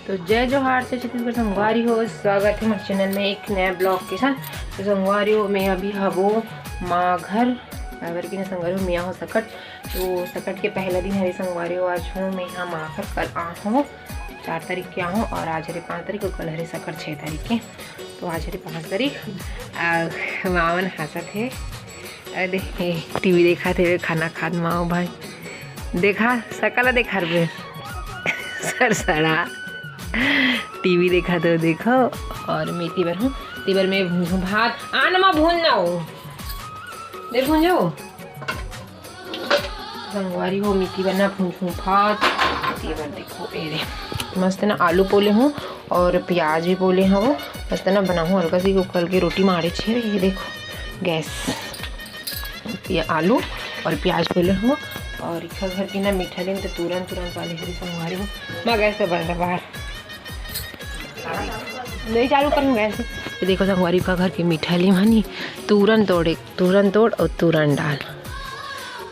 तो जय जोहार से छत्तीसगढ़ संगवारी हो, स्वागत है हमारे चैनल में एक नया ब्लॉग के साथ। तो संगवारी हो मैं अभी हबो माँ घर अगर कि संगवारी हो मियाँ हो सकट। तो सकट के पहला दिन हरे संगवारी हो आज हूँ मैं यहाँ माँ घर। कल आ हूँ 4 तारीख के आहूँ और आज हरे 5 तारीख और कल हरे सकट 6 तारीख के। तो आज हरे 5 तारीख मावन हंसत है। अरे टीवी देखा थे खाना खाद माओ भाई देखा सकला देखा रे सर सड़ा टीवी देखा तो देखो। और मैं तीबर हूँ, तीबर में भून भात आनमा भून जाओ दे भून जाओ संगवारी हो मिट्टी बना भून भात। तीबर देखो ये मस्त ना आलू पोले हूँ और प्याज भी पोले हैं वो मस्त ना बना हूँ हल्का सी कल की रोटी मारे छे। ये देखो गैस ये आलू और प्याज पोले हूँ और इखा घर की ना मीठा लेन तो तुरंत वाले हरी संगवारी हूँ मैं गैस से बन रहा बाहर नहीं चालू करूँ गैस। ये देखो संगवारी का घर की मीठा ली मानी तुरंत तोड़ और तुरंत डाल।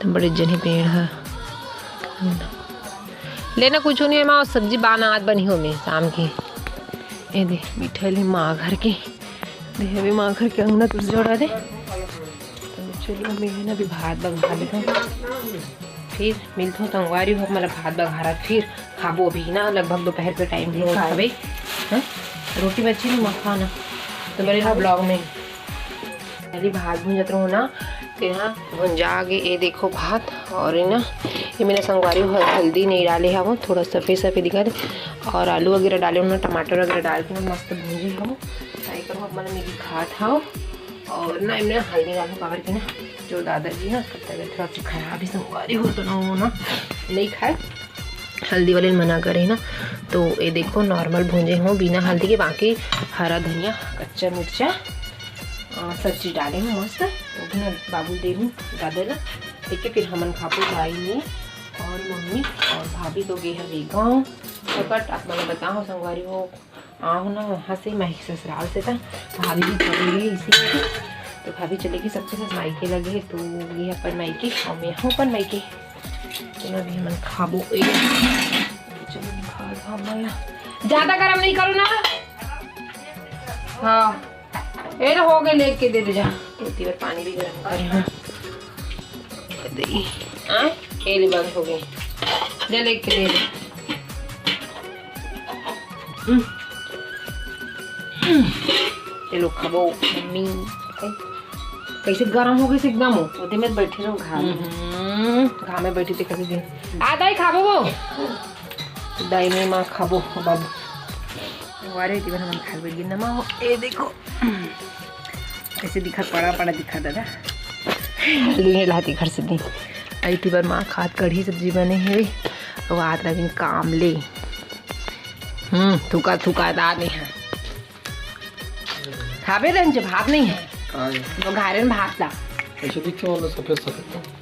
तो बड़े जनी पेड़ है लेना कुछ नहीं है माँ सब्जी बाना आज बनी हो मैं शाम की। ये दे मीठा ली माँ घर की दे अभी माँ घर के अंगना तुझ जोड़ा दे। तो चलो मैं है ना अभी भात बघा देता हूँ फिर मिलता हूँ संगवारी हो मतलब भात बघारा फिर खाबो भी ना लगभग दोपहर के टाइम भी खावे रोटी बच्ची नहीं मखा ना। तो मेरे ना ब्लॉग में पहले भात भूंजत रहो ना तो यहाँ भुंजा आगे ये देखो भात और ना ये मैंने संगवारी हल्दी नहीं डाले है वो थोड़ा सफ़ेद दिखा दे और आलू वगैरह डाले उन्होंने टमाटर वगैरह डाल के मैं मस्त भूंजी हूँ ट्राई करो मतलब मेरी खात हो। और ना इन्हें हल्दी डालूँ पकड़ के ना जो दादाजी है उसका तबीयत थोड़ा सी खराब ही संगवारी हो तो ना वो ना नहीं खाए हल्दी वाले मना करे ना। तो ये देखो नॉर्मल भूंजे हूँ बिना हल्दी के बाकी हरा धनिया कच्चा मिर्चा सब चीज़ डाले हूँ मस्त। तो भी ना बाबू दे हूँ दादा ना ठीक है फिर हमन खापो भाई में और मम्मी और भाभी तो गए है गाँव सकट आप मैंने बताओ संगवारी हो आहूँ ना वहाँ से मैं ससुराल से था भाभी भी चली गई इसी तो भाभी चलेगी सबके साथ मायके लगे तो ये अपन मायके और मैं हूँ अपन मायके चलो अभी हम खाबो चलो खा ज़्यादा गरम नहीं करो ना। हाँ ये तो हो गए लेके दे जा इतनी बार पानी भी गरम करे ले बंद हो गए ले लेके दे चलो खाबो मम्मी कैसे गरम हो गए एकदम होते में बैठे रहो घाम में बैठी थी कैसे दिन आ दाई खाबो वो दाई में माँ खाबो बाबू वारे थी हम खा बैठ गई नमा हो ए देखो कैसे दिखा पड़ा दिखा दादा ले लाती घर से दी आई थी बार माँ खाद कढ़ी सब्जी बने है वो आज दिन काम ले थुका दाद नहीं है खाबे रंज भात नहीं है तो घारे में भात ला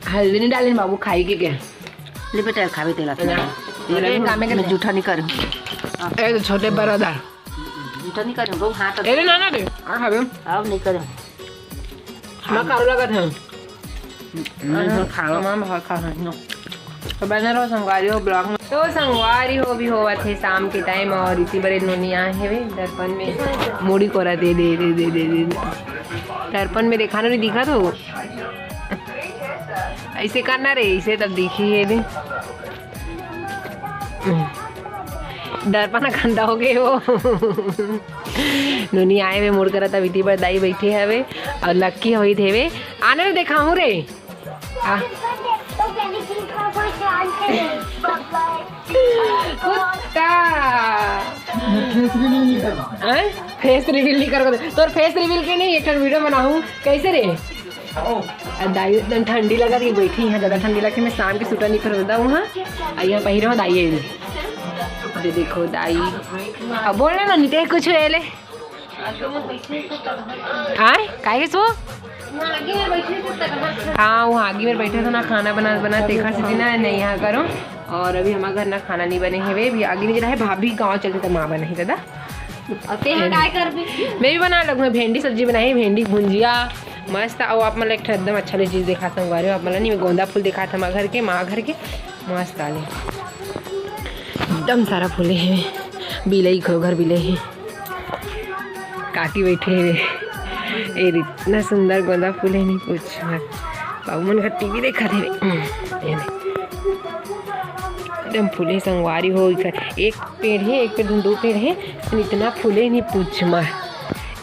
हल्दी नहीं डाले बाबू खाई के क्या ले बेटा खावे तेला कामे के जूठा नहीं करूँ ए छोटे बरादार जूठा नहीं करूँ हाथ अरे ना रे आ खावे अब नहीं करूँ मैं कारो लगा था खाओ मैं बहुत खा रहा हूँ। तो बने रहो संगवारी हो ब्लॉग में। तो संगवारी हो भी हुआ थे शाम के टाइम और इसी बड़े नोनिया है वे दर्पण में मूड़ी कोरा दे दे दे दे दे दे दर्पण में देखा नहीं दिखा तो ऐसे करना रे इसे तब दिखी है दे दर्पण गंदा हो गए वो नोनी आए वे मुड़ कर तब इतनी बार दाई बैठे है वे और लक्की हुई थे वे आने में देखा हूँ रे फेस रिवील नहीं कर तो फेस रिवील के नहीं एक वीडियो बनाऊँ कैसे रे दाई एकदम ठंडी लगा रही बैठी है ज़्यादा ठंडी लगी मैं शाम की सूटा नहीं करता हूँ हाँ यहाँ पहिर हूँ दाई अरे देखो दाई अब बोल रहे ना नीचे कुछ है ले आए काहे सो हाँ वो आगे में बैठे थे ना खाना बना देखा से ना नहीं यहाँ करो और अभी हमारे घर ना खाना नहीं बने हैं वे भी आगे नहीं रहा है भाभी गाँव चलते तो माँ बना ही दादा मैं भी बना लगूँ भिंडी सब्जी बनाई भिंडी भुंजिया मस्त और आप मतलब एक एकदम अच्छा चीज़ दिखा था बारे आप मतलब नहीं गोंदा फूल दिखा था माँ घर के मस्त आले एकदम सारा फूले हैं बिलई खो घर बिलई काकी बैठे हुए इतना सुंदर गोंदा फूल है नहीं पूछ बाबू मन का टीवी देखा थे एकदम फूले संगवारी हो एक पेड़ है एक पेड़ दो पेड़ है इतना फूले नहीं पूछ मार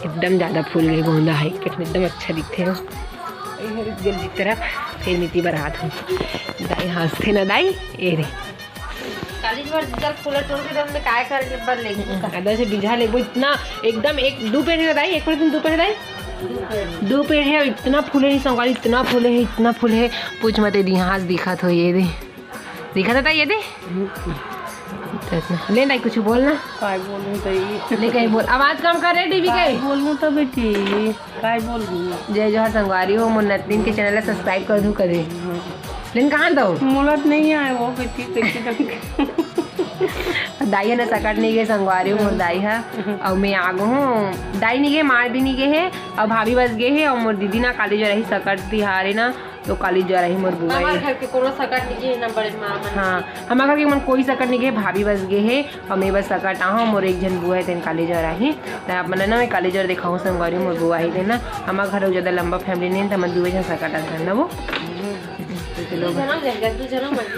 एकदम ज़्यादा फूल गए गोंदा है एकदम अच्छा दिखते हो जल्दी तरफ फिर नीति बरात हो दाई हंसते ना दाई ए रे आधा से बीझा ले इतना एकदम एक दो पेड़ है दाई एक पेड़ दो पेड़ दाई दो पेड़ है इतना फूले है संगवारी इतना फूल है पूछ मत दी हाथ दिखा तो ये दे दिखा था ये दे ले नहीं कुछ बोलना काय बोलूं तो ले कहीं बोल आवाज कम कर रहे टीवी के बोलूं तो बेटी काय बोलूं जय जोहर संगवारी हो मुन्नतनीन के चैनल सब्सक्राइब कर दूं करे लेकिन कहाँ दो मुलत नहीं आए वो बेटी कैसे दाई ने सकट नहीं गए संगवारी हो दाई है और मैं आगो हूँ दाई नहीं गए मार भी नहीं गए है और भाभी बस गए है और मोर दीदी ना काली जो रही सकट तिहारे ना तो काली जो रही मोर बुआ हमारे घर के कोनो सकट नहीं है ना बड़े मां हाँ हमारे घर के मन कोई सकट नहीं गए भाभी बस गए है और मैं बस सकट आऊँ मोर एक जन बुआ है तेन काली जो रही तो आप मैंने ना मैं काली जो दिखाऊँ संगवारी मोर बुआ ही देना हमारे घर ज़्यादा लंबा फैमिली नहीं तो मैं दुए जन सकट आता ना वो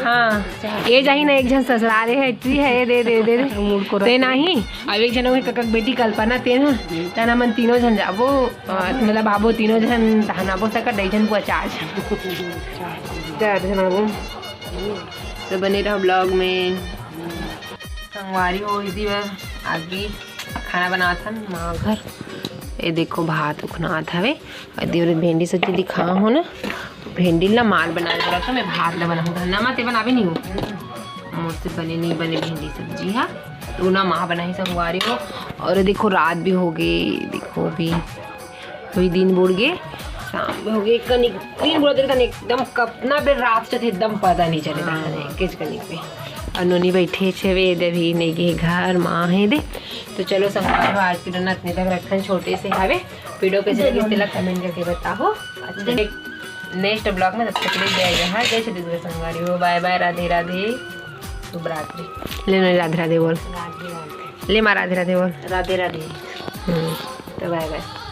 हाँ ये जाही ना एक जन ससुराले है इतनी है ये दे दे दे ते नहीं अब एक जन कक बेटी कल्पना ते ना तना मन तीनों जन जाबो मतलब बाबो तीनों जन तहनाबो सकट दई जन पुआ चार जन आबो तो बने रहो ब्लॉग में संगवारी हो इसी बार आगे खाना बना था माँ घर ये देखो भात उखना था वे और भिंडी सब्जी दिखा हो ना भिंडी ला माल बना रहा था मैं भात ला बनाऊँ धन्ना माते बनावे नहीं हूँ मुझसे बने नहीं बने भिंडी सब्जी है तो ना माँ बनाई संगवारी हो और देखो रात भी हो गई देखो भी वही दिन बुड़ गए शाम में हो गए कनी दिन बुड़ा देता एकदम कपना पे रात से एकदम पता नहीं चले था किस कनी पे और नोनी बैठे छे वे दे भी नहीं गए घर माँ है दे तो चलो संगवारी आज की डना इतने तक रखन छोटे से हवे वीडियो के जरिए कमेंट करके बताओ नेक्स्ट ब्लॉग में तब तक ले जाएगा जय श्री कृष्ण संगवारी हो बाय बाय राधे राधे शुभ रात्रि ले राधे राधे बोल ले माँ राधे राधे बोल राधे राधे तो बाय बाय।